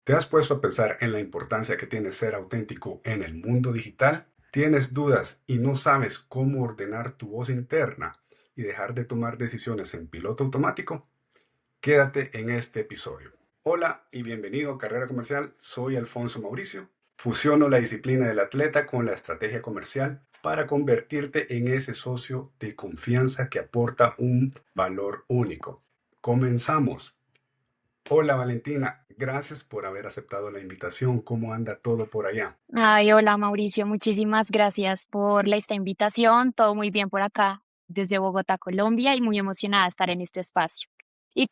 ¿Te has puesto a pensar en la importancia que tiene ser auténtico en el mundo digital? ¿Tienes dudas y no sabes cómo ordenar tu voz interna y dejar de tomar decisiones en piloto automático? Quédate en este episodio. Hola y bienvenido a Carrera Comercial. Soy Alfonso Mauricio. Fusiono la disciplina del atleta con la estrategia comercial para convertirte en ese socio de confianza que aporta un valor único. Comenzamos. Hola Valentina, gracias por haber aceptado la invitación. ¿Cómo anda todo por allá? Ay, hola Mauricio, muchísimas gracias por esta invitación. Todo muy bien por acá, desde Bogotá, Colombia, y muy emocionada de estar en este espacio. Y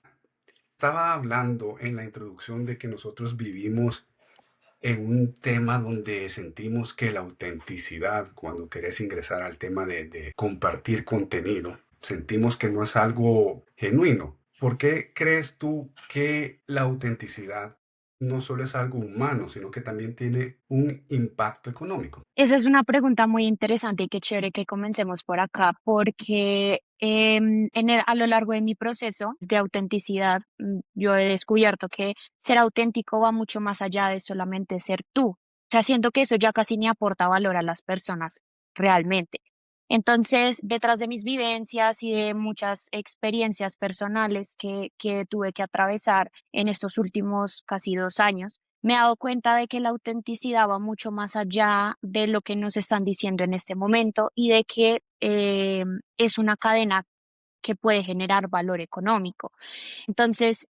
Estaba hablando en la introducción de que nosotros vivimos en un tema donde sentimos que la autenticidad, cuando querés ingresar al tema de compartir contenido, sentimos que no es algo genuino. ¿Por qué crees tú que la autenticidad no solo es algo humano, sino que también tiene un impacto económico? esa es una pregunta muy interesante y qué chévere que comencemos por acá, porque a lo largo de mi proceso de autenticidad, yo he descubierto que ser auténtico va mucho más allá de solamente ser tú. O sea, siento que eso ya casi ni aporta valor a las personas realmente. Entonces, detrás de mis vivencias y de muchas experiencias personales que tuve que atravesar en estos últimos casi 2 años, me he dado cuenta de que la autenticidad va mucho más allá de lo que nos están diciendo en este momento y de que es una cadena que puede generar valor económico. Entonces,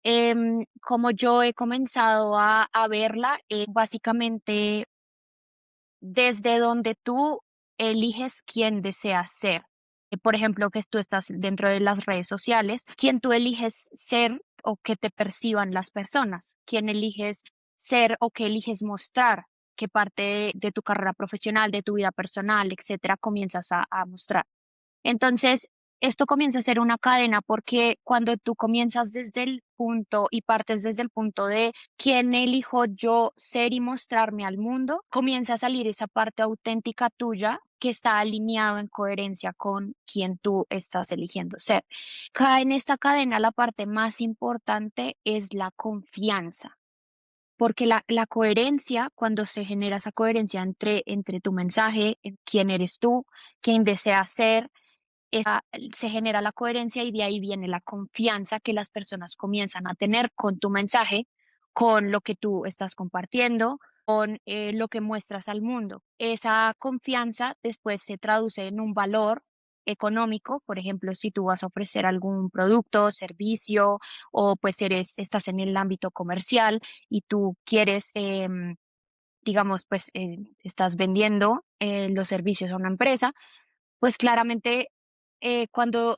como yo he comenzado a verla, básicamente desde donde tú eliges quién deseas ser. Por ejemplo, que tú estás dentro de las redes sociales, quién tú eliges ser o que te perciban las personas, quién eliges ser o qué eliges mostrar, qué parte de tu carrera profesional, de tu vida personal, etcétera, comienzas a mostrar. Entonces, esto comienza a ser una cadena porque cuando tú comienzas desde el punto y partes desde el punto de quién elijo yo ser y mostrarme al mundo, comienza a salir esa parte auténtica tuya que está alineado en coherencia con quien tú estás eligiendo ser. En esta cadena la parte más importante es la confianza. Porque la coherencia, cuando se genera esa coherencia entre tu mensaje, en quién eres tú, quién deseas ser, se genera la coherencia y de ahí viene la confianza que las personas comienzan a tener con tu mensaje, con lo que tú estás compartiendo, con lo que muestras al mundo. Esa confianza después se traduce en un valor económico, por ejemplo, si tú vas a ofrecer algún producto, servicio o pues estás en el ámbito comercial y tú quieres digamos, pues estás vendiendo los servicios a una empresa, pues claramente, cuando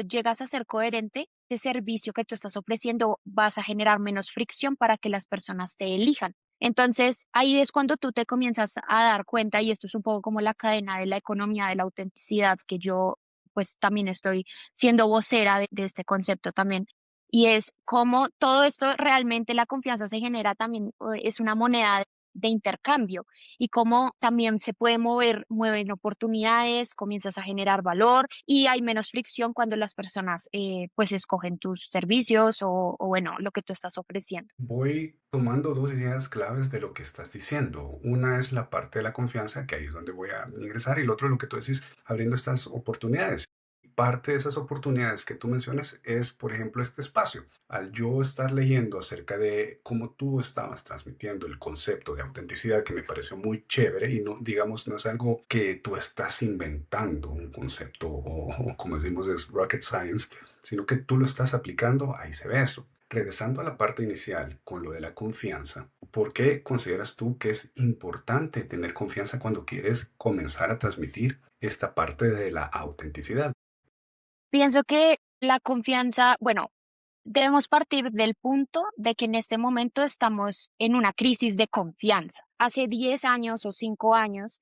llegas a ser coherente, ese servicio que tú estás ofreciendo vas a generar menos fricción para que las personas te elijan. Entonces, ahí es cuando tú te comienzas a dar cuenta, y esto es un poco como la cadena de la economía de la autenticidad, que yo pues también estoy siendo vocera de este concepto también. Y es como todo esto realmente la confianza se genera también, es una moneda de intercambio y cómo también se puede mueven oportunidades, comienzas a generar valor y hay menos fricción cuando las personas pues escogen tus servicios o bueno, lo que tú estás ofreciendo. Voy tomando dos ideas claves de lo que estás diciendo. Una es la parte de la confianza, que ahí es donde voy a ingresar, y el otro es lo que tú decís, abriendo estas oportunidades. Parte de esas oportunidades que tú mencionas es, por ejemplo, este espacio. Al yo estar leyendo acerca de cómo tú estabas transmitiendo el concepto de autenticidad, que me pareció muy chévere y no, digamos, no es algo que tú estás inventando un concepto o como decimos es rocket science, sino que tú lo estás aplicando, ahí se ve eso. Regresando a la parte inicial con lo de la confianza, ¿por qué consideras tú que es importante tener confianza cuando quieres comenzar a transmitir esta parte de la autenticidad? Pienso que la confianza, bueno, debemos partir del punto de que en este momento estamos en una crisis de confianza. Hace 10 años o 5 años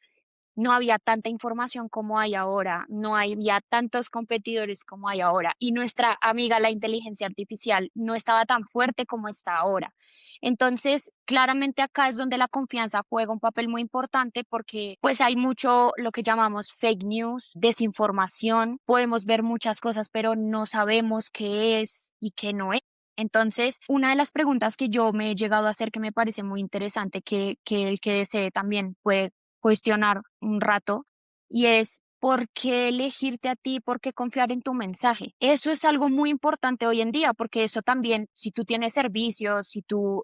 no había tanta información como hay ahora, no había tantos competidores como hay ahora y nuestra amiga la inteligencia artificial no estaba tan fuerte como está ahora. Entonces, claramente acá es donde la confianza juega un papel muy importante porque pues hay mucho lo que llamamos fake news, desinformación, podemos ver muchas cosas, pero no sabemos qué es y qué no es. Entonces, una de las preguntas que yo me he llegado a hacer que me parece muy interesante, que el que desee también puede cuestionar un rato, y es ¿por qué elegirte a ti? ¿Por qué confiar en tu mensaje? Eso es algo muy importante hoy en día, porque eso también, si tú tienes servicios, si tú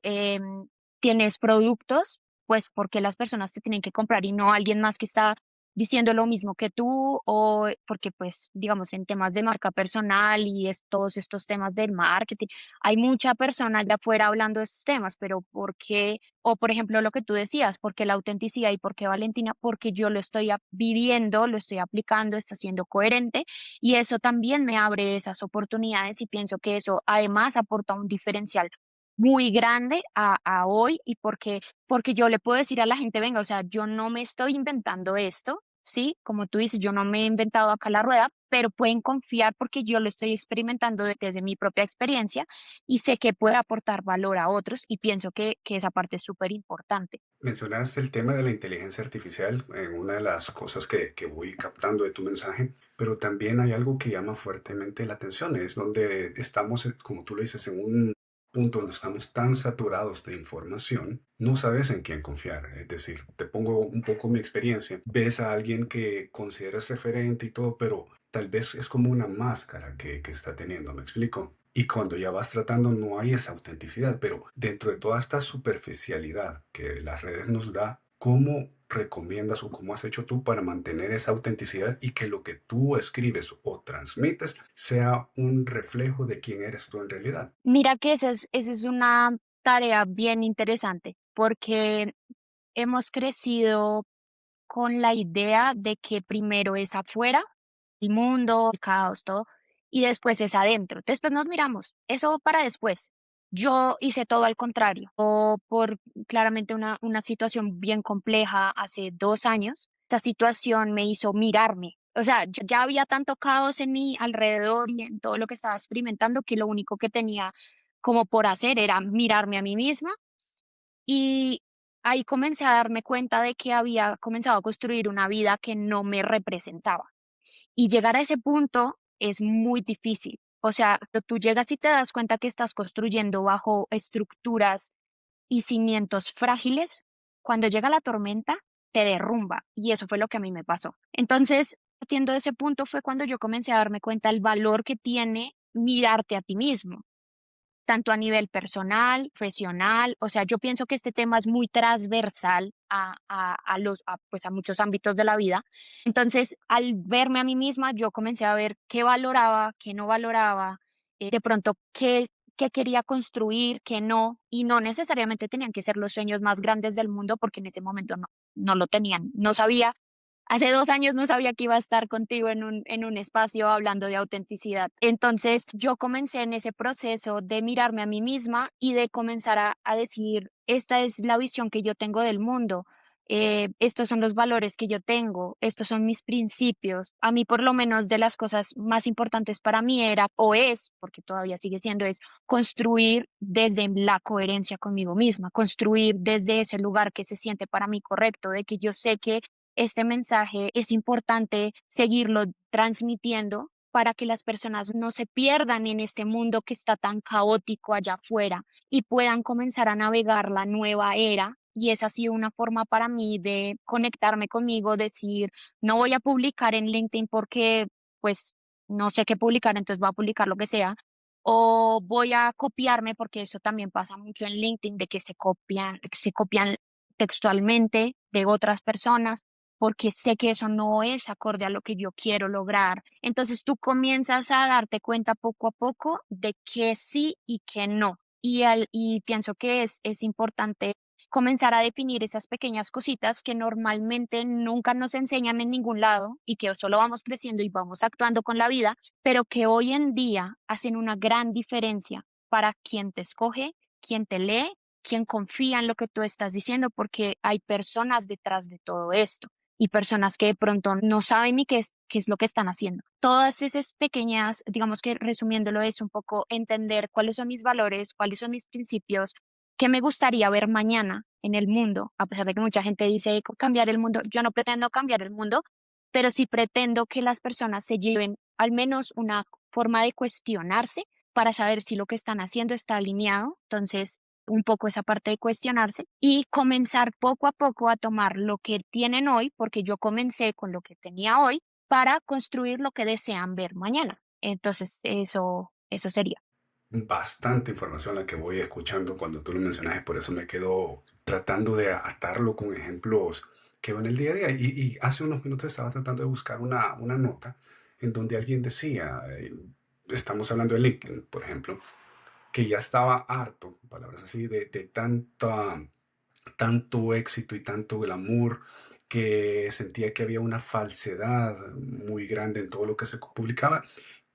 tienes productos, pues porque las personas te tienen que comprar y no alguien más que está diciendo lo mismo que tú, o porque pues digamos en temas de marca personal y todos estos temas del marketing, hay mucha persona allá afuera hablando de estos temas, pero ¿por qué? O por ejemplo lo que tú decías, ¿por qué la autenticidad y por qué Valentina? Porque yo lo estoy viviendo, lo estoy aplicando, está siendo coherente y eso también me abre esas oportunidades y pienso que eso además aporta un diferencial muy grande a hoy y porque yo le puedo decir a la gente, venga, o sea, yo no me estoy inventando esto, ¿sí? Como tú dices, yo no me he inventado acá la rueda, pero pueden confiar porque yo lo estoy experimentando desde mi propia experiencia y sé que puede aportar valor a otros y pienso que esa parte es súper importante. Mencionaste el tema de la inteligencia artificial en una de las cosas que voy captando de tu mensaje, pero también hay algo que llama fuertemente la atención, es donde estamos, como tú lo dices, en un punto donde estamos tan saturados de información, no sabes en quién confiar. Es decir, te pongo un poco mi experiencia, ves a alguien que consideras referente y todo, pero tal vez es como una máscara que está teniendo, ¿me explico? Y cuando ya vas tratando no hay esa autenticidad, pero dentro de toda esta superficialidad que las redes nos da, ¿cómo recomiendas o cómo has hecho tú para mantener esa autenticidad y que lo que tú escribes o transmites sea un reflejo de quién eres tú en realidad? Mira que esa es una tarea bien interesante porque hemos crecido con la idea de que primero es afuera, el mundo, el caos, todo, y después es adentro. Después nos miramos, eso para después. Yo hice todo al contrario, o por claramente una situación bien compleja hace 2 años, esa situación me hizo mirarme. O sea, ya había tanto caos en mi alrededor y en todo lo que estaba experimentando que lo único que tenía como por hacer era mirarme a mí misma y ahí comencé a darme cuenta de que había comenzado a construir una vida que no me representaba. Y llegar a ese punto es muy difícil. O sea, tú llegas y te das cuenta que estás construyendo bajo estructuras y cimientos frágiles. Cuando llega la tormenta, te derrumba. Y eso fue lo que a mí me pasó. Entonces, partiendo de ese punto fue cuando yo comencé a darme cuenta el valor que tiene mirarte a ti mismo tanto a nivel personal, profesional, o sea, yo pienso que este tema es muy transversal pues a muchos ámbitos de la vida. Entonces, al verme a mí misma, yo comencé a ver qué valoraba, qué no valoraba, de pronto qué quería construir, qué no, y no necesariamente tenían que ser los sueños más grandes del mundo, porque en ese momento no lo tenían. No sabía Hace 2 años no sabía que iba a estar contigo en un espacio hablando de autenticidad. Entonces yo comencé en ese proceso de mirarme a mí misma y de comenzar a decir, esta es la visión que yo tengo del mundo. Estos son los valores que yo tengo, estos son mis principios. A mí por lo menos de las cosas más importantes para mí era o es, porque todavía sigue siendo, es construir desde la coherencia conmigo misma, construir desde ese lugar que se siente para mí correcto, de que yo sé que este mensaje es importante seguirlo transmitiendo para que las personas no se pierdan en este mundo que está tan caótico allá afuera y puedan comenzar a navegar la nueva era. Y esa ha sido una forma para mí de conectarme conmigo, decir, no voy a publicar en LinkedIn porque pues no sé qué publicar, entonces voy a publicar lo que sea. O voy a copiarme, porque eso también pasa mucho en LinkedIn, de que se copian textualmente de otras personas porque sé que eso no es acorde a lo que yo quiero lograr. Entonces tú comienzas a darte cuenta poco a poco de que sí y que no. Y pienso que es importante comenzar a definir esas pequeñas cositas que normalmente nunca nos enseñan en ningún lado y que solo vamos creciendo y vamos actuando con la vida, pero que hoy en día hacen una gran diferencia para quien te escoge, quien te lee, quien confía en lo que tú estás diciendo, porque hay personas detrás de todo esto y personas que de pronto no saben ni qué es lo que están haciendo. Todas esas pequeñas, digamos que resumiéndolo es un poco entender cuáles son mis valores, cuáles son mis principios, qué me gustaría ver mañana en el mundo, a pesar de que mucha gente dice cambiar el mundo. Yo no pretendo cambiar el mundo, pero sí pretendo que las personas se lleven al menos una forma de cuestionarse para saber si lo que están haciendo está alineado. Entonces, un poco esa parte de cuestionarse y comenzar poco a poco a tomar lo que tienen hoy, porque yo comencé con lo que tenía hoy para construir lo que desean ver mañana. Entonces, eso sería. Bastante información la que voy escuchando cuando tú lo mencionas y por eso me quedo tratando de atarlo con ejemplos que veo en el día a día. Y hace unos minutos estaba tratando de buscar una nota en donde alguien decía, estamos hablando de LinkedIn, por ejemplo, que ya estaba harto, palabras así, de tanto éxito y tanto glamour, que sentía que había una falsedad muy grande en todo lo que se publicaba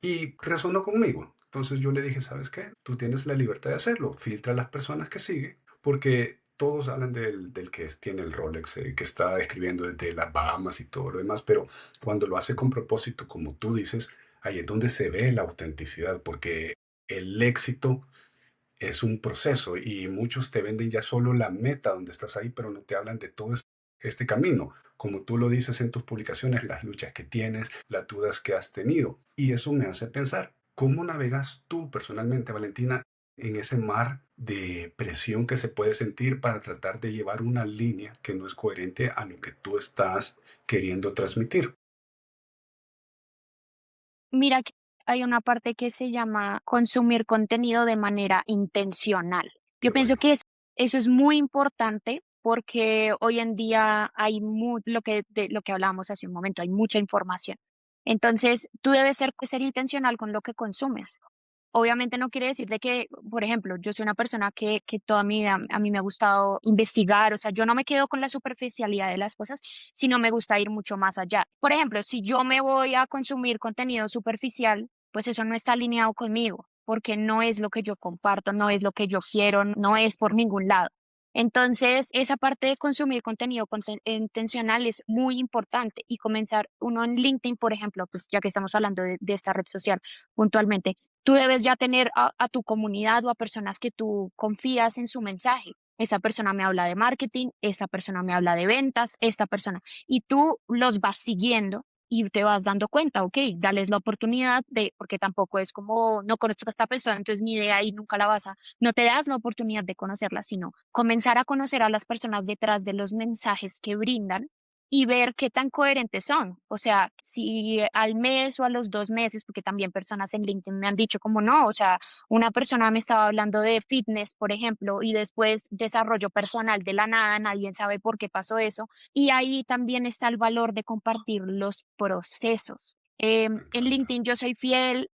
y resonó conmigo. Entonces yo le dije, ¿sabes qué? Tú tienes la libertad de hacerlo, filtra a las personas que sigue, porque todos hablan del que tiene el Rolex, que está escribiendo desde las Bahamas y todo lo demás, pero cuando lo hace con propósito, como tú dices, ahí es donde se ve la autenticidad, porque el éxito es un proceso y muchos te venden ya solo la meta donde estás ahí, pero no te hablan de todo este camino. Como tú lo dices en tus publicaciones, las luchas que tienes, las dudas que has tenido. Y eso me hace pensar, ¿cómo navegas tú personalmente, Valentina, en ese mar de presión que se puede sentir para tratar de llevar una línea que no es coherente a lo que tú estás queriendo transmitir? Mira que hay una parte que se llama consumir contenido de manera intencional. Yo Qué pienso bueno, que eso es muy importante porque hoy en día hay lo que hablábamos hace un momento, hay mucha información. Entonces, tú debes ser intencional con lo que consumes. Obviamente no quiere decir de que, por ejemplo, yo soy una persona que toda mi vida a mí me ha gustado investigar, o sea, yo no me quedo con la superficialidad de las cosas, sino me gusta ir mucho más allá. Por ejemplo, si yo me voy a consumir contenido superficial, pues eso no está alineado conmigo, porque no es lo que yo comparto, no es lo que yo quiero, no es por ningún lado. Entonces, esa parte de consumir contenido intencional es muy importante y comenzar uno en LinkedIn, por ejemplo, pues ya que estamos hablando de esta red social puntualmente, tú debes ya tener a tu comunidad o a personas que tú confías en su mensaje. Esa persona me habla de marketing, esta persona me habla de ventas, esta persona. Y tú los vas siguiendo y te vas dando cuenta, ok, dales la oportunidad de, porque tampoco es como, no conozco a esta persona, entonces ni idea y nunca la vas a, no te das la oportunidad de conocerla, sino comenzar a conocer a las personas detrás de los mensajes que brindan y ver qué tan coherentes son. O sea, si al mes o a los 2 meses, porque también personas en LinkedIn me han dicho como no, o sea, una persona me estaba hablando de fitness, por ejemplo, y después desarrollo personal de la nada, nadie sabe por qué pasó eso. Y ahí también está el valor de compartir los procesos. me En encanta. LinkedIn yo soy fiel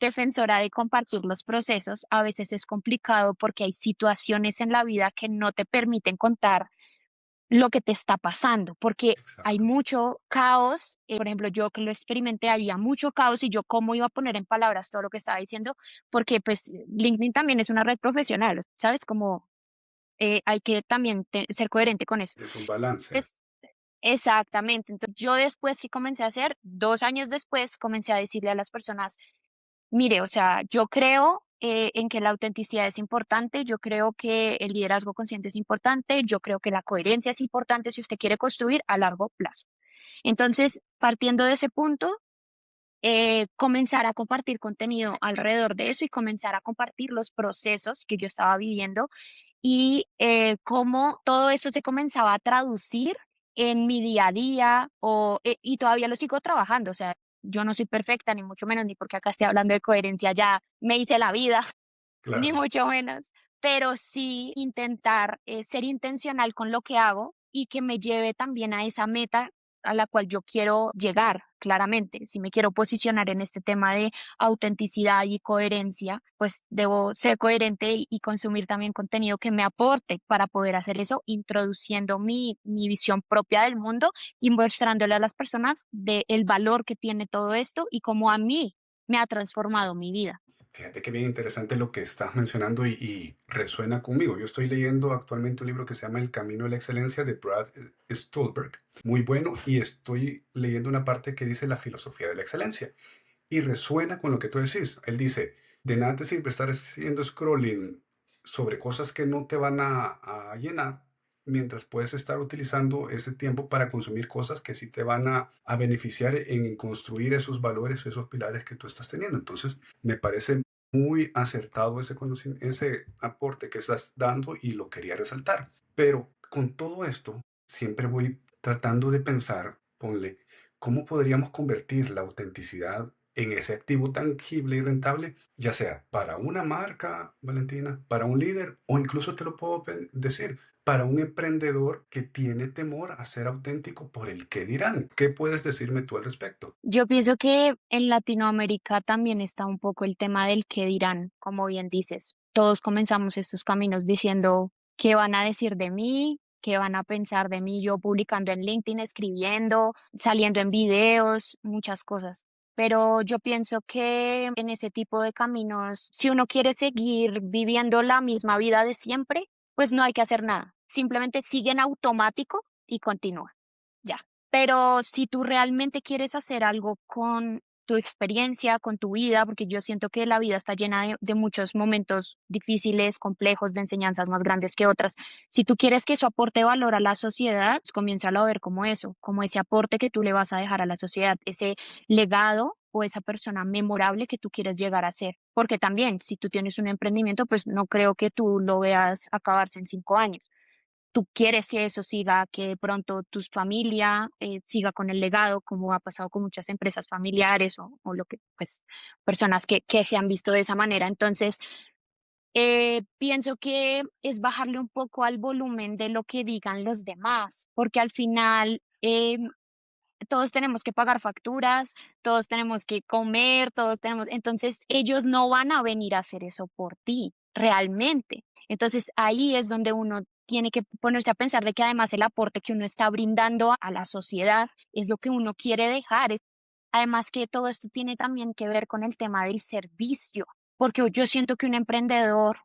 defensora de compartir los procesos. A veces es complicado porque hay situaciones en la vida que no te permiten contar lo que te está pasando, porque hay Exacto. mucho caos. Por ejemplo, yo que lo experimenté, había mucho caos y yo cómo iba a poner en palabras todo lo que estaba diciendo, porque pues LinkedIn también es una red profesional, ¿sabes? Como hay que también ser coherente con eso. Es un balance. Es exactamente. Entonces, yo después que comencé a hacer, 2 años después, comencé a decirle a las personas, mire, o sea, yo creo en que la autenticidad es importante, yo creo que el liderazgo consciente es importante, yo creo que la coherencia es importante si usted quiere construir a largo plazo. Entonces, partiendo de ese punto, comenzar a compartir contenido alrededor de eso y comenzar a compartir los procesos que yo estaba viviendo y cómo todo eso se comenzaba a traducir en mi día a día y todavía lo sigo trabajando. O sea, yo no soy perfecta, ni mucho menos, ni porque acá esté hablando de coherencia ya me hice la vida, ni Claro. mucho menos, pero sí intentar ser intencional con lo que hago y que me lleve también a esa meta a la cual yo quiero llegar, claramente. Si me quiero posicionar en este tema de autenticidad y coherencia, pues debo ser coherente y consumir también contenido que me aporte para poder hacer eso, introduciendo mi visión propia del mundo y mostrándole a las personas el valor que tiene todo esto y cómo a mí me ha transformado mi vida. Fíjate que bien interesante lo que estás mencionando y resuena conmigo. Yo estoy leyendo actualmente un libro que se llama El Camino de la Excelencia de Brad Stulberg. Muy bueno. Y estoy leyendo una parte que dice la filosofía de la excelencia. Y resuena con lo que tú decís. Él dice, de nada te sirve estar haciendo scrolling sobre cosas que no te van a llenar, mientras puedes estar utilizando ese tiempo para consumir cosas que sí te van a beneficiar en construir esos valores, esos pilares que tú estás teniendo. Entonces, me parece muy acertado ese ese aporte que estás dando y lo quería resaltar. Pero con todo esto, siempre voy tratando de pensar, ponle, ¿cómo podríamos convertir la autenticidad en ese activo tangible y rentable, ya sea para una marca, Valentina, para un líder o incluso te lo puedo decir, para un emprendedor que tiene temor a ser auténtico por el qué dirán? ¿Qué puedes decirme tú al respecto? Yo pienso que en Latinoamérica también está un poco el tema del qué dirán, como bien dices. Todos comenzamos estos caminos diciendo qué van a decir de mí, qué van a pensar de mí, yo publicando en LinkedIn, escribiendo, saliendo en videos, muchas cosas. Pero yo pienso que en ese tipo de caminos, si uno quiere seguir viviendo la misma vida de siempre, pues no hay que hacer nada. Simplemente sigue en automático y continúa. Ya. Pero si tú realmente quieres hacer algo con tu experiencia, con tu vida, porque yo siento que la vida está llena de muchos momentos difíciles, complejos, de enseñanzas más grandes que otras. Si tú quieres que eso aporte valor a la sociedad, pues comiénzalo a ver como eso, como ese aporte que tú le vas a dejar a la sociedad, ese legado o esa persona memorable que tú quieres llegar a ser. Porque también, si tú tienes un emprendimiento, pues no creo que tú lo veas acabarse en 5 años. Tú quieres que eso siga, que de pronto tu familia siga con el legado, como ha pasado con muchas empresas familiares o lo que, pues, personas que se han visto de esa manera. Entonces, pienso que es bajarle un poco al volumen de lo que digan los demás, porque al final todos tenemos que pagar facturas, todos tenemos que comer, todos tenemos, entonces ellos no van a venir a hacer eso por ti, realmente. Entonces ahí es donde uno tiene que ponerse a pensar de que además el aporte que uno está brindando a la sociedad es lo que uno quiere dejar. Además que todo esto tiene también que ver con el tema del servicio, porque yo siento que un emprendedor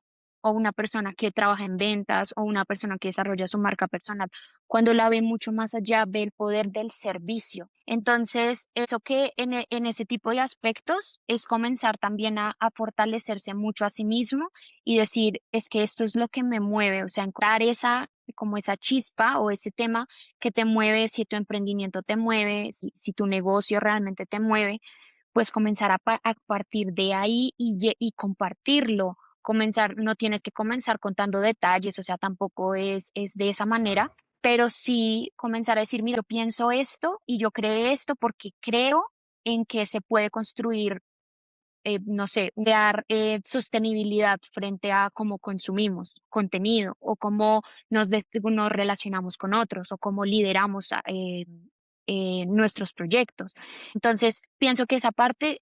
o una persona que trabaja en ventas o una persona que desarrolla su marca personal, cuando la ve mucho más allá, ve el poder del servicio. Entonces, eso que en ese tipo de aspectos es comenzar también a fortalecerse mucho a sí mismo y decir, es que esto es lo que me mueve, o sea, encontrar esa como esa chispa o ese tema que te mueve, si tu emprendimiento te mueve, si tu negocio realmente te mueve, pues comenzar a partir de ahí y compartirlo. Comenzar, no tienes que comenzar contando detalles, o sea, tampoco es de esa manera, Claro. pero sí comenzar a decir, mira, yo pienso esto y yo creé esto porque creo en que se puede construir no sé, crear sostenibilidad frente a cómo consumimos contenido o cómo nos relacionamos con otros o cómo lideramos nuestros proyectos. Entonces, pienso que esa parte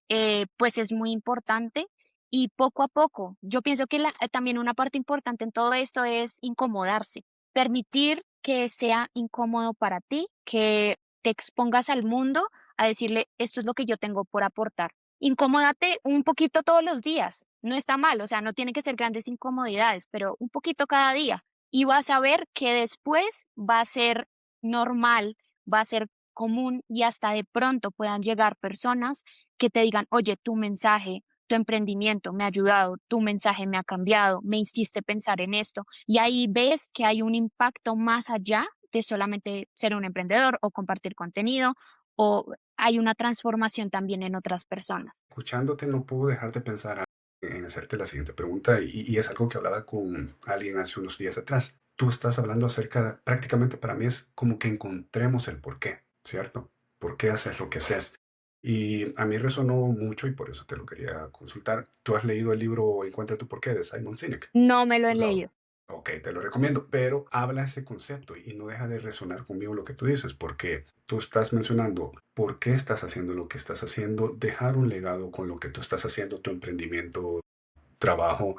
pues es muy importante y poco a poco, yo pienso que también una parte importante en todo esto es incomodarse, permitir que sea incómodo para ti, que te expongas al mundo a decirle, esto es lo que yo tengo por aportar. Incomódate un poquito todos los días, no está mal, o sea, no tiene que ser grandes incomodidades, pero un poquito cada día. Y vas a ver que después va a ser normal, va a ser común y hasta de pronto puedan llegar personas que te digan, oye, tu mensaje, tu emprendimiento me ha ayudado, tu mensaje me ha cambiado, me hiciste pensar en esto. Y ahí ves que hay un impacto más allá de solamente ser un emprendedor o compartir contenido o hay una transformación también en otras personas. Escuchándote no puedo dejar de pensar en hacerte la siguiente pregunta y es algo que hablaba con alguien hace unos días atrás. Tú estás hablando acerca, prácticamente para mí es como que encontremos el por qué, ¿cierto? ¿Por qué haces lo que haces? Y a mí resonó mucho y por eso te lo quería consultar. ¿Tú has leído el libro Encuentra tu porqué de Simon Sinek? No me lo he No. leído. Ok, te lo recomiendo, pero habla ese concepto y no deja de resonar conmigo lo que tú dices, porque tú estás mencionando por qué estás haciendo lo que estás haciendo, dejar un legado con lo que tú estás haciendo, tu emprendimiento, trabajo,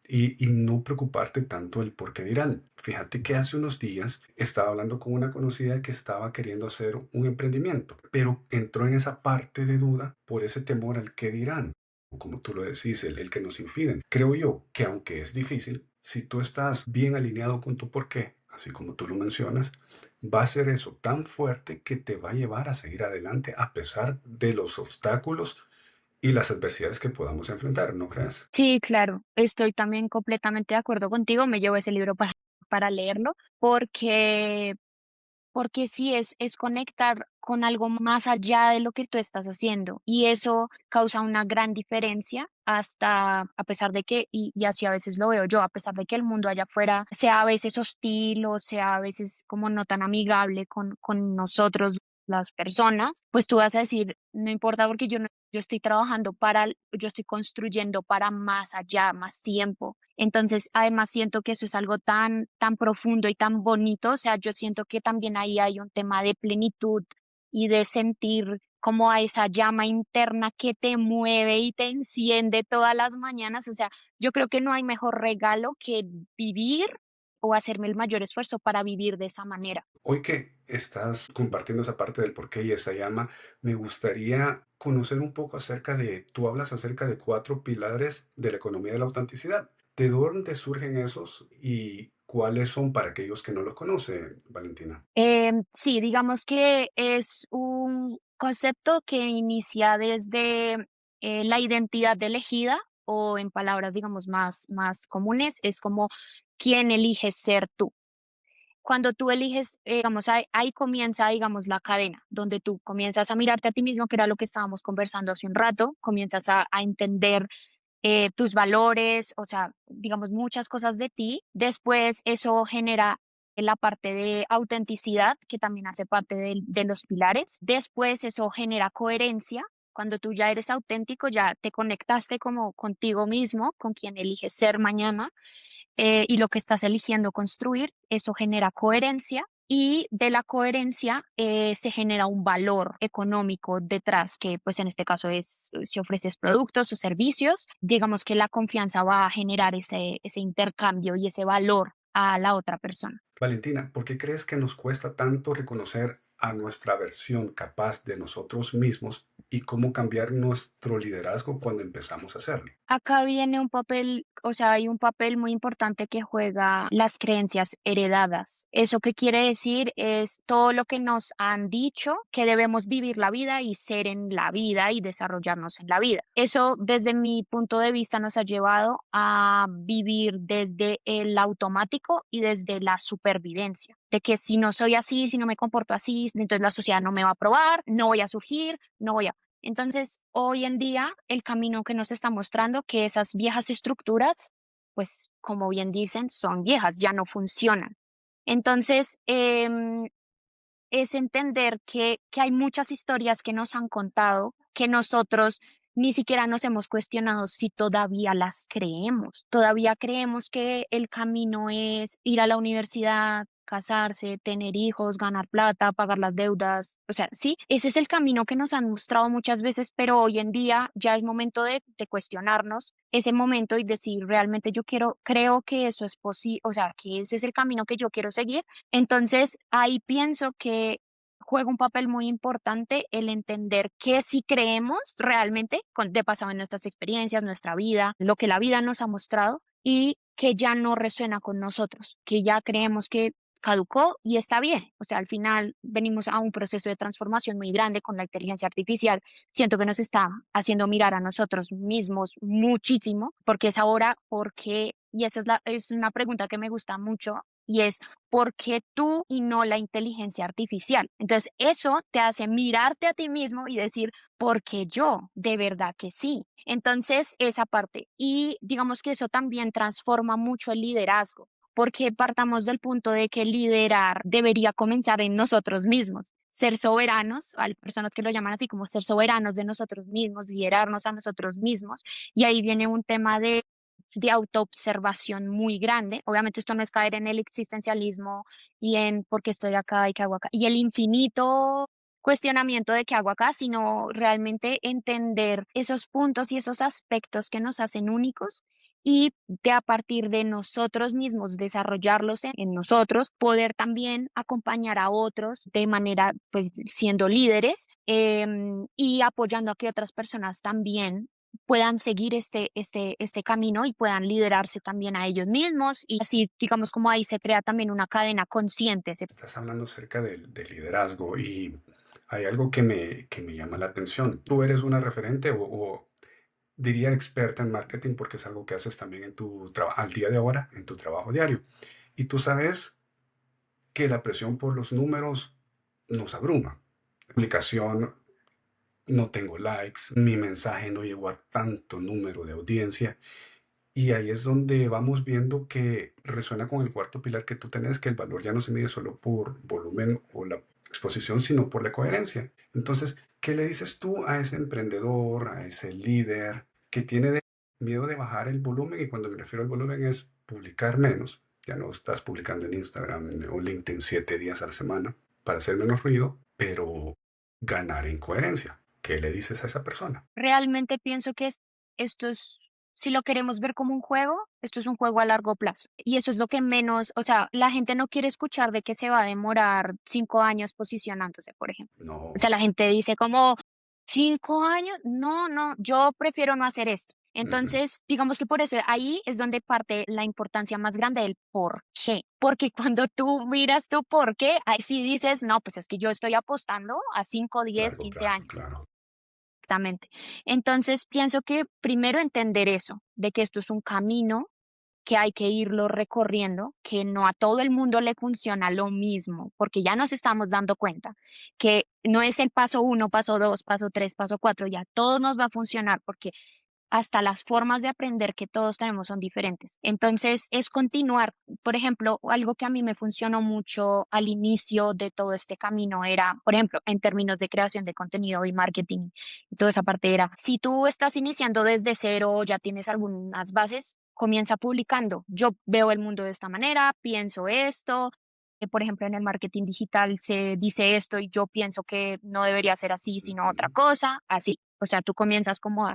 y no preocuparte tanto el por qué dirán. Fíjate que hace unos días estaba hablando con una conocida que estaba queriendo hacer un emprendimiento, pero entró en esa parte de duda por ese temor al qué dirán, o como tú lo decís, el que nos impiden. Creo yo que aunque es difícil, si tú estás bien alineado con tu por qué, así como tú lo mencionas, va a ser eso tan fuerte que te va a llevar a seguir adelante a pesar de los obstáculos y las adversidades que podamos enfrentar, ¿no crees? Sí, claro, estoy también completamente de acuerdo contigo. Me llevo ese libro para leerlo porque porque sí es conectar con algo más allá de lo que tú estás haciendo y eso causa una gran diferencia hasta a pesar de que, y así a veces lo veo yo, a pesar de que el mundo allá afuera sea a veces hostil o sea a veces como no tan amigable con nosotros las personas, pues tú vas a decir, no importa porque yo no, yo estoy trabajando para, yo estoy construyendo para más allá, más tiempo. Entonces, además siento que eso es algo tan, tan profundo y tan bonito, o sea, yo siento que también ahí hay un tema de plenitud y de sentir como a esa llama interna que te mueve y te enciende todas las mañanas, o sea, yo creo que no hay mejor regalo que vivir o hacerme el mayor esfuerzo para vivir de esa manera. Hoy que estás compartiendo esa parte del porqué y esa llama, me gustaría conocer un poco acerca de, tú hablas acerca de 4 pilares de la economía de la autenticidad. ¿De dónde surgen esos y cuáles son para aquellos que no los conocen, Valentina? Sí, digamos que es un concepto que inicia desde la identidad elegida o en palabras, digamos, más comunes, es como quién eliges ser tú. Cuando tú eliges, digamos, ahí comienza, digamos, la cadena, donde tú comienzas a mirarte a ti mismo, que era lo que estábamos conversando hace un rato, comienzas a entender tus valores, o sea, digamos, muchas cosas de ti. Después eso genera la parte de autenticidad, que también hace parte de los pilares. Después eso genera coherencia. Cuando tú ya eres auténtico, ya te conectaste como contigo mismo, con quien eliges ser mañana y lo que estás eligiendo construir, eso genera coherencia y de la coherencia se genera un valor económico detrás, que pues en este caso es si ofreces productos o servicios, digamos que la confianza va a generar ese intercambio y ese valor a la otra persona. Valentina, ¿por qué crees que nos cuesta tanto reconocer a nuestra versión capaz de nosotros mismos y cómo cambiar nuestro liderazgo cuando empezamos a hacerlo? Acá viene un papel, o sea, hay un papel muy importante que juega las creencias heredadas. ¿Eso qué quiere decir? Es todo lo que nos han dicho que debemos vivir la vida y ser en la vida y desarrollarnos en la vida. Eso, desde mi punto de vista, nos ha llevado a vivir desde el automático y desde la supervivencia. De que si no soy así, si no me comporto así, entonces la sociedad no me va a aprobar, no voy a surgir, no voy a entonces, hoy en día, el camino que nos está mostrando que esas viejas estructuras, pues, como bien dicen, son viejas, ya no funcionan. Entonces, es entender que hay muchas historias que nos han contado que nosotros ni siquiera nos hemos cuestionado si todavía las creemos. Todavía creemos que el camino es ir a la universidad, casarse, tener hijos, ganar plata, pagar las deudas. O sea, sí, ese es el camino que nos han mostrado muchas veces, pero hoy en día ya es momento de cuestionarnos ese momento y decir realmente yo quiero, creo que eso es posible, o sea, que ese es el camino que yo quiero seguir entonces, ahí pienso que juega un papel muy importante el entender que si creemos realmente, de pasado en nuestras experiencias, nuestra vida, lo que la vida nos ha mostrado y que ya no resuena con nosotros, que ya creemos que caducó y está bien. O sea, al final venimos a un proceso de transformación muy grande con la inteligencia artificial. Siento que nos está haciendo mirar a nosotros mismos muchísimo, porque es ahora, porque, y esa es una pregunta que me gusta mucho, y es ¿por qué tú y no la inteligencia artificial? Entonces, eso te hace mirarte a ti mismo y decir, ¿por qué yo? De verdad que sí. Entonces, esa parte. Y digamos que eso también transforma mucho el liderazgo, porque partamos del punto de que liderar debería comenzar en nosotros mismos. Ser soberanos, hay personas que lo llaman así como ser soberanos de nosotros mismos, liderarnos a nosotros mismos. Y ahí viene un tema de autoobservación muy grande. Obviamente esto no es caer en el existencialismo y en por qué estoy acá y qué hago acá. Y el infinito cuestionamiento de qué hago acá, sino realmente entender esos puntos y esos aspectos que nos hacen únicos y de a partir de nosotros mismos desarrollarlos en nosotros, poder también acompañar a otros de manera, pues siendo líderes y apoyando a que otras personas también puedan seguir este camino y puedan liderarse también a ellos mismos y así, digamos, como ahí se crea también una cadena consciente. Estás hablando acerca del liderazgo y hay algo que me llama la atención. Tú eres una referente o diría experta en marketing porque es algo que haces también en tu trabajo al día de ahora, en tu trabajo diario. Y tú sabes que la presión por los números nos abruma. Publicación, no tengo likes, mi mensaje no llegó a tanto número de audiencia. Y ahí es donde vamos viendo que resuena con el cuarto pilar que tú tenés, que el valor ya no se mide solo por volumen o la exposición, sino por la coherencia. Entonces, ¿qué le dices tú a ese emprendedor, a ese líder que tiene miedo de bajar el volumen? Y cuando me refiero al volumen es publicar menos. Ya no estás publicando en Instagram o LinkedIn 7 días a la semana para hacer menos ruido, pero ganar en coherencia. ¿Qué le dices a esa persona? Realmente pienso que esto es, si lo queremos ver como un juego, esto es un juego a largo plazo. Y eso es lo que menos, o sea, la gente no quiere escuchar de que se va a demorar 5 años posicionándose, por ejemplo. O No. sea, la gente dice como, 5 años, no, no, yo prefiero no hacer esto. Ujú. Entonces, digamos que por eso ahí es donde parte la importancia más grande del por qué. Porque cuando tú miras tu por qué, ahí sí dices, no, pues es que yo estoy apostando a 5, 10, Largo 15 plazo, años. claro. Exactamente. Entonces, pienso que primero entender eso, de que esto es un camino que hay que irlo recorriendo, que no a todo el mundo le funciona lo mismo, porque ya nos estamos dando cuenta que no es el paso uno, paso dos, paso tres, paso cuatro, ya todo nos va a funcionar porque hasta las formas de aprender que todos tenemos son diferentes. Entonces, es continuar. Por ejemplo, algo que a mí me funcionó mucho al inicio de todo este camino era, por ejemplo, en términos de creación de contenido y marketing, y toda esa parte era, si tú estás iniciando desde cero, ya tienes algunas bases, comienza publicando. Yo veo el mundo de esta manera, pienso esto. Por ejemplo, en el marketing digital se dice esto y yo pienso que no debería ser así, sino otra Ujú. cosa, así. O sea, tú comienzas como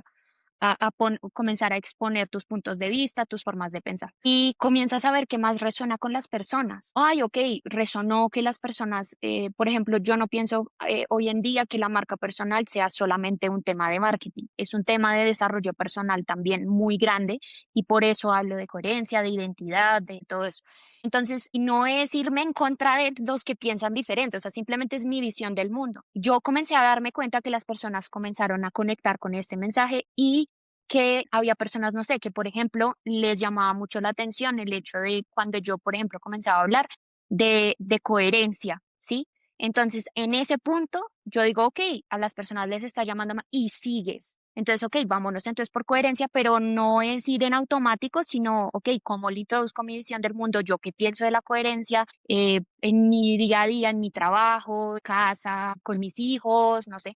comenzar a exponer tus puntos de vista, tus formas de pensar. Y comienzas a ver qué más resuena con las personas. Ay, ok, resonó que las personas, por ejemplo, yo no pienso hoy en día que la marca personal sea solamente un tema de marketing, es un tema de desarrollo personal también muy grande y por eso hablo de coherencia, de identidad, de todo eso. Entonces, y no es irme en contra de los que piensan diferente, o sea, simplemente es mi visión del mundo. Yo comencé a darme cuenta que las personas comenzaron a conectar con este mensaje y que había personas, no sé, que por ejemplo les llamaba mucho la atención el hecho de cuando yo, por ejemplo, comenzaba a hablar de coherencia, ¿sí? Entonces, en ese punto, yo digo, ok, a las personas les está llamando y sigues. Entonces, ok, vámonos entonces por coherencia, pero no es ir en automático, sino, ok, ¿cómo le introduzco mi visión del mundo? Yo qué pienso de la coherencia en mi día a día, en mi trabajo, casa, con mis hijos, no sé.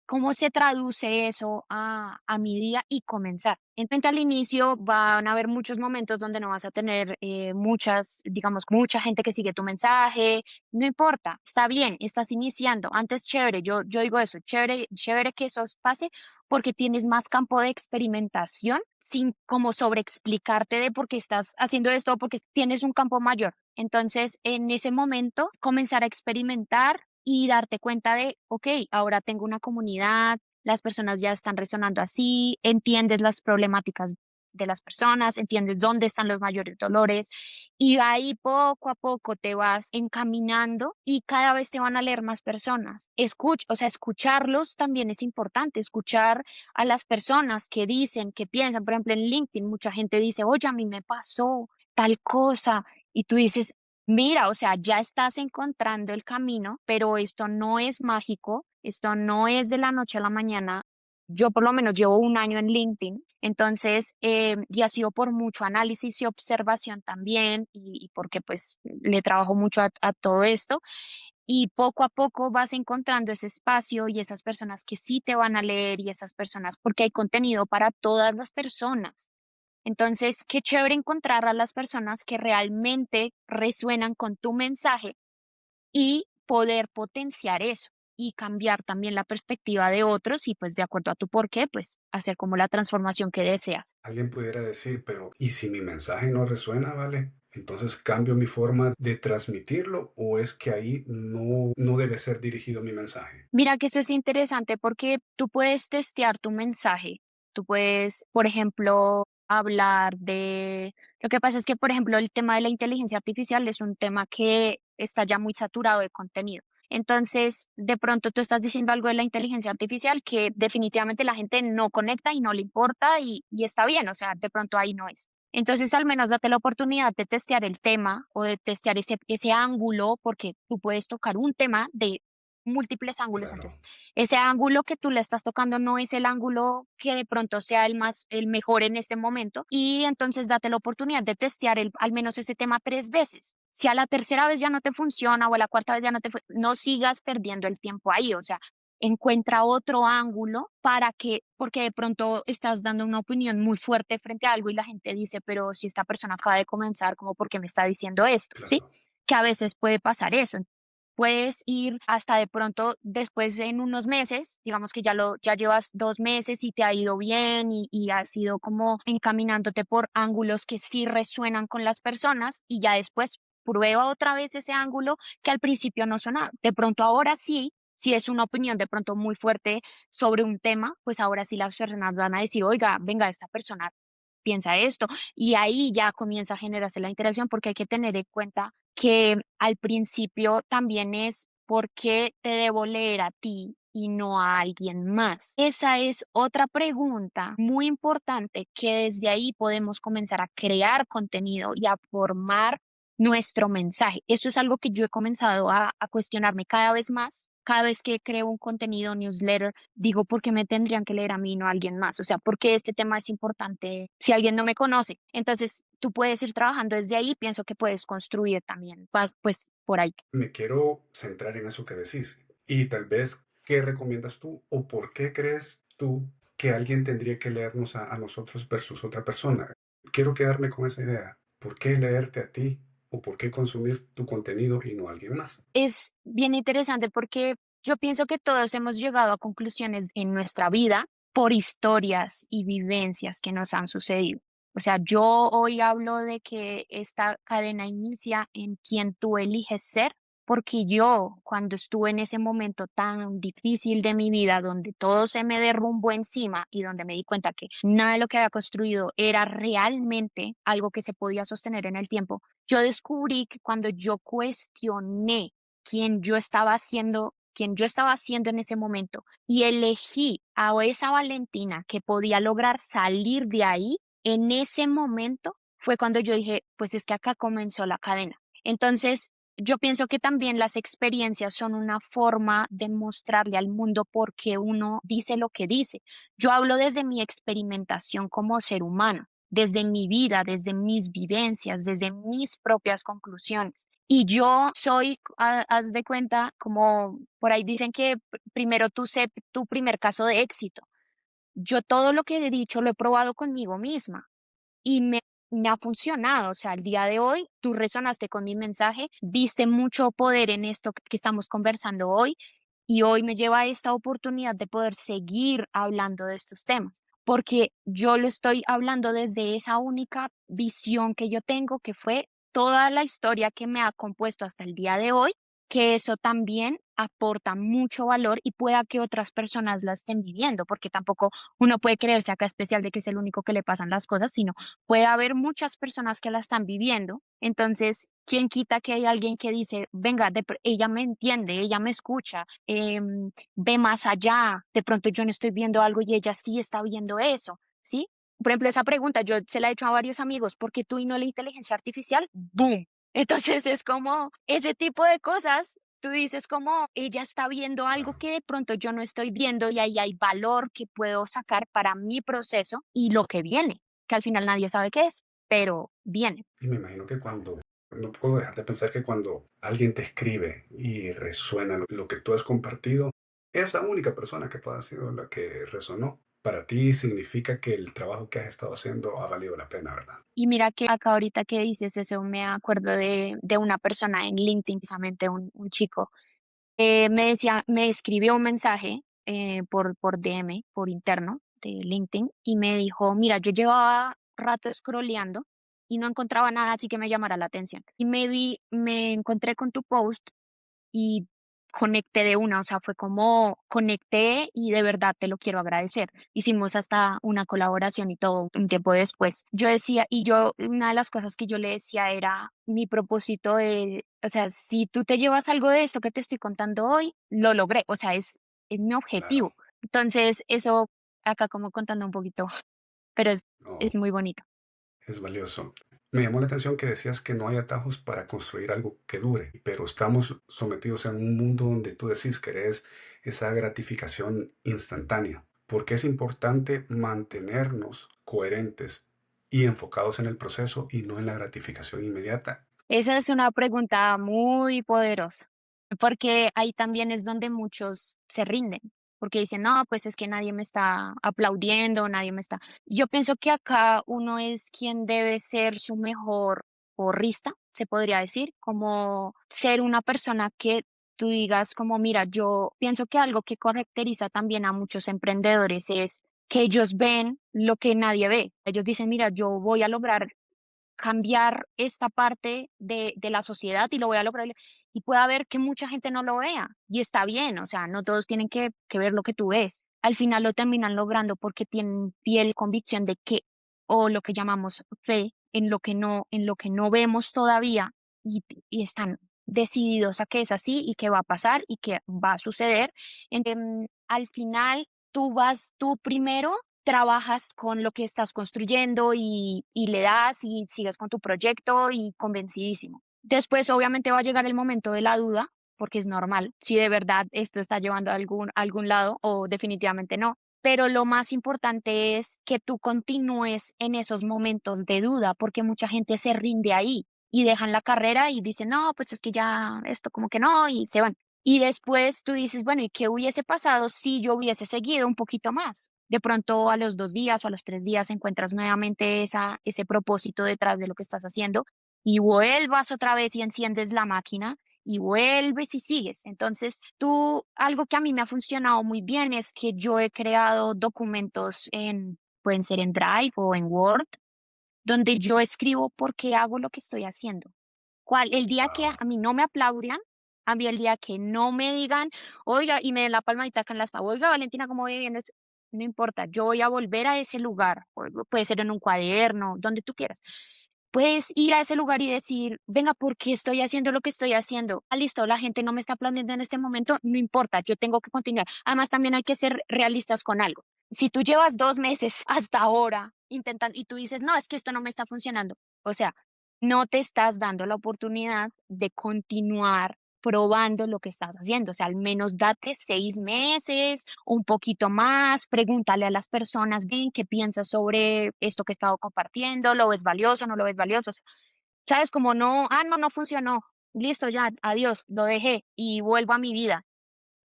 ¿Cómo se traduce eso a mi día y comenzar? Entonces, al inicio van a haber muchos momentos donde no vas a tener muchas, digamos, mucha gente que sigue tu mensaje, no importa, está bien, estás iniciando, antes chévere, yo digo eso, chévere, chévere que eso pase porque tienes más campo de experimentación sin como sobreexplicarte de por qué estás haciendo esto, porque tienes un campo mayor. Entonces, en ese momento, comenzar a experimentar y darte cuenta de, ok, ahora tengo una comunidad, las personas ya están resonando así, entiendes las problemáticas de las personas, entiendes dónde están los mayores dolores y ahí poco a poco te vas encaminando y cada vez te van a leer más personas. O sea, escucharlos también es importante, escuchar a las personas que dicen, que piensan, por ejemplo, en LinkedIn mucha gente dice, oye, a mí me pasó tal cosa y tú dices, mira, o sea, ya estás encontrando el camino, pero esto no es mágico, esto no es de la noche a la mañana. Yo por lo menos llevo un año en LinkedIn, entonces, y ha sido por mucho análisis y observación también, y porque pues le trabajo mucho a todo esto, y poco a poco vas encontrando ese espacio y esas personas que sí te van a leer y esas personas, porque hay contenido para todas las personas. Entonces, qué chévere encontrar a las personas que realmente resuenan con tu mensaje y poder potenciar eso y cambiar también la perspectiva de otros y pues de acuerdo a tu porqué, pues hacer como la transformación que deseas. Alguien pudiera decir, pero ¿y si mi mensaje no resuena, vale? Entonces cambio mi forma de transmitirlo o es que ahí no debe ser dirigido mi mensaje. Mira que eso es interesante porque tú puedes testear tu mensaje. Tú puedes, por ejemplo, hablar de... Lo que pasa es que, por ejemplo, el tema de la inteligencia artificial es un tema que está ya muy saturado de contenido. Entonces, de pronto tú estás diciendo algo de la inteligencia artificial que definitivamente la gente no conecta y no le importa y está bien, o sea, de pronto ahí no es. Entonces, al menos date la oportunidad de testear el tema o de testear ese ángulo, porque tú puedes tocar un tema de múltiples ángulos. Claro, Entonces, ese ángulo que tú le estás tocando no es el ángulo que de pronto sea el mejor en este momento. Y entonces date la oportunidad de testear al menos ese tema 3 veces. Si a la tercera vez ya no te funciona o a la cuarta vez ya no sigas perdiendo el tiempo ahí. O sea, encuentra otro ángulo porque de pronto estás dando una opinión muy fuerte frente a algo y la gente dice, pero si esta persona acaba de comenzar, ¿cómo por qué me está diciendo esto? ¿Sí? claro. Que a veces puede pasar eso. Puedes ir hasta de pronto después en unos meses, digamos que ya llevas 2 meses y te ha ido bien y has ido como encaminándote por ángulos que sí resuenan con las personas y ya después prueba otra vez ese ángulo que al principio no sonaba. De pronto ahora sí, si es una opinión de pronto muy fuerte sobre un tema, pues ahora sí las personas van a decir, oiga, venga, esta persona piensa esto. Y ahí ya comienza a generarse la interacción porque hay que tener en cuenta que al principio también es por qué te debo leer a ti y no a alguien más. Esa es otra pregunta muy importante que desde ahí podemos comenzar a crear contenido y a formar nuestro mensaje. Eso es algo que yo he comenzado a cuestionarme cada vez más. Cada vez que creo un contenido, newsletter, digo, ¿por qué me tendrían que leer a mí y no a alguien más? O sea, ¿por qué este tema es importante si alguien no me conoce? Entonces, tú puedes ir trabajando desde ahí, pienso que puedes construir también, pues por ahí. Me quiero centrar en eso que decís y tal vez qué recomiendas tú o por qué crees tú que alguien tendría que leernos a nosotros versus otra persona. Quiero quedarme con esa idea. ¿Por qué leerte a ti o por qué consumir tu contenido y no a alguien más? Es bien interesante porque yo pienso que todos hemos llegado a conclusiones en nuestra vida por historias y vivencias que nos han sucedido. O sea, yo hoy hablo de que esta cadena inicia en quien tú eliges ser, porque yo, cuando estuve en ese momento tan difícil de mi vida, donde todo se me derrumbó encima y donde me di cuenta que nada de lo que había construido era realmente algo que se podía sostener en el tiempo, yo descubrí que cuando yo cuestioné quien yo estaba haciendo en ese momento y elegí a esa Valentina que podía lograr salir de ahí, en ese momento fue cuando yo dije, pues es que acá comenzó la cadena. Entonces, yo pienso que también las experiencias son una forma de mostrarle al mundo por qué uno dice lo que dice. Yo hablo desde mi experimentación como ser humano, desde mi vida, desde mis vivencias, desde mis propias conclusiones. Y yo soy, haz de cuenta, como por ahí dicen que primero tú sé tu primer caso de éxito. Yo todo lo que he dicho lo he probado conmigo misma y me ha funcionado. O sea, al día de hoy tú resonaste con mi mensaje, viste mucho poder en esto que estamos conversando hoy y hoy me lleva a esta oportunidad de poder seguir hablando de estos temas, porque yo lo estoy hablando desde esa única visión que yo tengo, que fue toda la historia que me ha compuesto hasta el día de hoy, que eso también aporta mucho valor y pueda que otras personas la estén viviendo, porque tampoco uno puede creerse acá especial de que es el único que le pasan las cosas, sino puede haber muchas personas que la están viviendo. Entonces, ¿quién quita que hay alguien que dice, venga, ella me entiende, ella me escucha, ve más allá, de pronto yo no estoy viendo algo y ella sí está viendo eso, ¿sí? Por ejemplo, esa pregunta yo se la he hecho a varios amigos, ¿por qué tú y no la inteligencia artificial? ¡Boom! Entonces es como ese tipo de cosas. Tú dices como ella está viendo algo Claro. que de pronto yo no estoy viendo y ahí hay valor que puedo sacar para mi proceso y lo que viene, que al final nadie sabe qué es, pero viene. Y me imagino que no puedo dejar de pensar que cuando alguien te escribe y resuena lo que tú has compartido, esa única persona que pueda haber sido la que resonó, para ti significa que el trabajo que has estado haciendo ha valido la pena, ¿verdad? Y mira que acá ahorita que dices eso, me acuerdo de una persona en LinkedIn, precisamente un chico, me escribió un mensaje por DM, por interno de LinkedIn, y me dijo, mira, yo llevaba rato scrolleando y no encontraba nada así que me llamara la atención. Y me encontré con tu post y conecté de una, o sea, fue como conecté y de verdad te lo quiero agradecer. Hicimos hasta una colaboración y todo un tiempo después. Yo decía, una de las cosas que yo le decía era mi propósito o sea, si tú te llevas algo de esto que te estoy contando hoy, lo logré, o sea, es mi Claro. objetivo. Entonces, eso acá como contando un poquito, pero es No, muy bonito. es valioso. Me llamó la atención que decías que no hay atajos para construir algo que dure, pero estamos sometidos en un mundo donde tú decís que querés esa gratificación instantánea. ¿Por qué es importante mantenernos coherentes y enfocados en el proceso y no en la gratificación inmediata? Esa es una pregunta muy poderosa, porque ahí también es donde muchos se rinden, porque dicen, no, pues es que nadie me está aplaudiendo, nadie me está... Yo pienso que acá uno es quien debe ser su mejor porrista, se podría decir, como ser una persona que tú digas como, mira, yo pienso que algo que caracteriza también a muchos emprendedores es que ellos ven lo que nadie ve. Ellos dicen, mira, yo voy a lograr cambiar esta parte de la sociedad y lo voy a lograr. Y puede haber que mucha gente no lo vea y está bien, o sea, no todos tienen que ver lo que tú ves. Al final lo terminan logrando porque tienen fiel convicción de que, o lo que llamamos fe, en lo que no vemos todavía y están decididos a que es así y que va a pasar y que va a suceder. Al final tú primero trabajas con lo que estás construyendo y le das y sigues con tu proyecto y convencidísimo. Después, obviamente, va a llegar el momento de la duda, porque es normal, si de verdad esto está llevando a algún lado o definitivamente no. Pero lo más importante es que tú continúes en esos momentos de duda, porque mucha gente se rinde ahí y dejan la carrera y dicen, no, pues es que ya esto como que no, y se van. Y después tú dices, bueno, ¿y qué hubiese pasado si yo hubiese seguido un poquito más? De pronto a los 2 días o a los 3 días encuentras nuevamente ese propósito detrás de lo que estás haciendo y vuelvas otra vez y enciendes la máquina y vuelves y sigues. Entonces, algo que a mí me ha funcionado muy bien es que yo he creado documentos pueden ser en Drive o en Word, donde yo escribo por qué hago lo que estoy haciendo. El día que Wow. a mí no me aplaudan, a mí el día que no me digan, oiga, y me den la palmadita acá en la espalda, oiga, Valentina, ¿cómo voy viendo esto? No importa, yo voy a volver a ese lugar, puede ser en un cuaderno, donde tú quieras. Puedes ir a ese lugar y decir, venga, ¿por qué estoy haciendo lo que estoy haciendo? Ah, listo, la gente no me está aplaudiendo en este momento, no importa, yo tengo que continuar. Además, también hay que ser realistas con algo. Si tú llevas 2 meses hasta ahora intentando y tú dices, no, es que esto no me está funcionando, o sea, no te estás dando la oportunidad de continuar probando lo que estás haciendo. O sea, al menos date 6 meses, un poquito más, pregúntale a las personas, bien, ¿qué piensas sobre esto que he estado compartiendo? ¿Lo ves valioso? ¿No lo ves valioso? O sea, ¿sabes? Como no, no, no funcionó. Listo, ya, adiós, lo dejé y vuelvo a mi vida.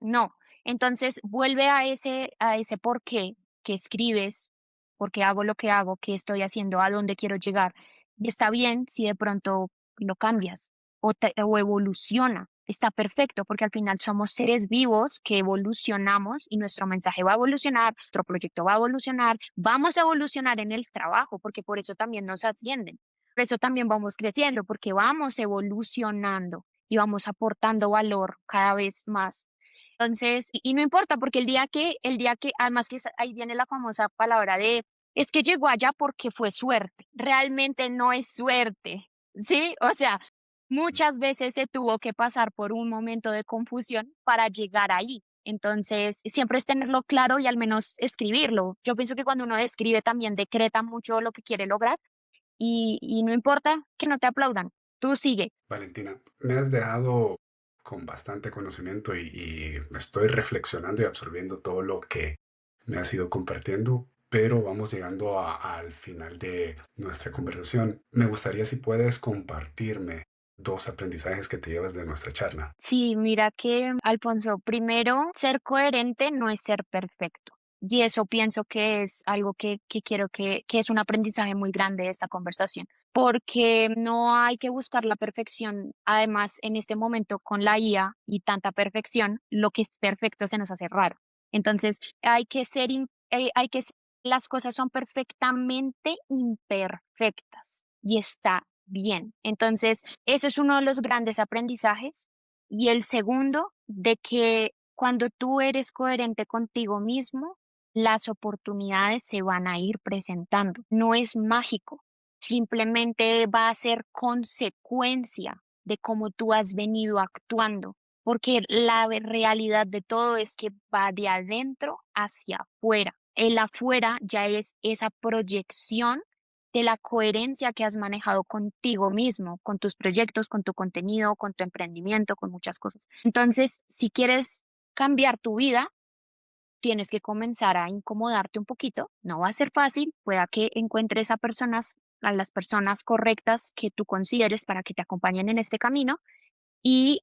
No. Entonces, vuelve a ese por qué que escribes, por qué hago lo que hago, qué estoy haciendo, a dónde quiero llegar. Y está bien si de pronto lo cambias o evoluciona. Está perfecto porque al final somos seres vivos que evolucionamos y nuestro mensaje va a evolucionar, nuestro proyecto va a evolucionar, vamos a evolucionar en el trabajo porque por eso también nos ascienden. Por eso también vamos creciendo porque vamos evolucionando y vamos aportando valor cada vez más. Entonces, y no importa, porque además ahí viene la famosa palabra de, es que llegó allá porque fue suerte. Realmente no es suerte, ¿sí? O sea, muchas veces se tuvo que pasar por un momento de confusión para llegar ahí. Entonces, siempre es tenerlo claro y al menos escribirlo. Yo pienso que cuando uno escribe también decreta mucho lo que quiere lograr y no importa que no te aplaudan, tú sigue. Valentina, me has dejado con bastante conocimiento y estoy reflexionando y absorbiendo todo lo que me has ido compartiendo, pero vamos llegando al final de nuestra conversación. Me gustaría si puedes compartirme dos aprendizajes que te llevas de nuestra charla. Sí, mira que, Alfonso, primero, ser coherente no es ser perfecto. Y eso pienso que es algo que quiero que es un aprendizaje muy grande de esta conversación, porque no hay que buscar la perfección. Además, en este momento con la IA y tanta perfección, lo que es perfecto se nos hace raro. Entonces, las cosas son perfectamente imperfectas y está bien. Entonces, ese es uno de los grandes aprendizajes. Y el segundo, de que cuando tú eres coherente contigo mismo, las oportunidades se van a ir presentando. No es mágico, simplemente va a ser consecuencia de cómo tú has venido actuando, porque la realidad de todo es que va de adentro hacia afuera. El afuera ya es esa proyección de la coherencia que has manejado contigo mismo, con tus proyectos, con tu contenido, con tu emprendimiento, con muchas cosas. Entonces, si quieres cambiar tu vida, tienes que comenzar a incomodarte un poquito. No va a ser fácil, pueda que encuentres a las personas correctas que tú consideres para que te acompañen en este camino y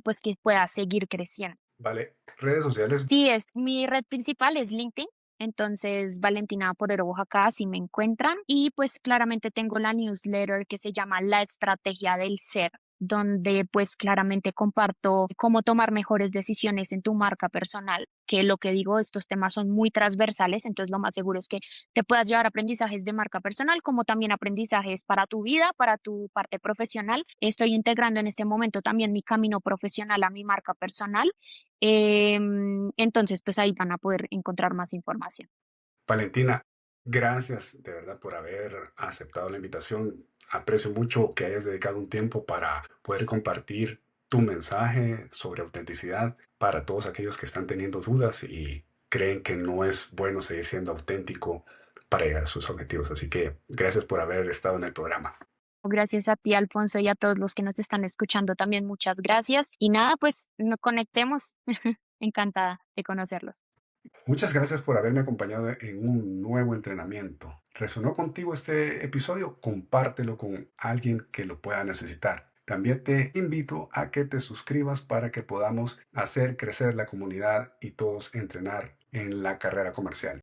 pues que puedas seguir creciendo. Vale, redes sociales. Sí, mi red principal es LinkedIn, entonces Valentina Porero Oaxaca, si me encuentran. Y pues claramente tengo la newsletter que se llama La Estrategia del Ser, donde pues claramente comparto cómo tomar mejores decisiones en tu marca personal, que lo que digo, estos temas son muy transversales, entonces lo más seguro es que te puedas llevar aprendizajes de marca personal, como también aprendizajes para tu vida, para tu parte profesional. Estoy integrando en este momento también mi camino profesional a mi marca personal. Entonces, pues ahí van a poder encontrar más información. Valentina, gracias de verdad por haber aceptado la invitación. Aprecio mucho que hayas dedicado un tiempo para poder compartir tu mensaje sobre autenticidad para todos aquellos que están teniendo dudas y creen que no es bueno seguir siendo auténtico para llegar a sus objetivos. Así que gracias por haber estado en el programa. Gracias a ti, Alfonso, y a todos los que nos están escuchando también, muchas gracias. Y nada, pues nos conectemos. Encantada de conocerlos. Muchas gracias por haberme acompañado en un nuevo entrenamiento. ¿Resonó contigo este episodio? Compártelo con alguien que lo pueda necesitar. También te invito a que te suscribas para que podamos hacer crecer la comunidad y todos entrenar en la carrera comercial.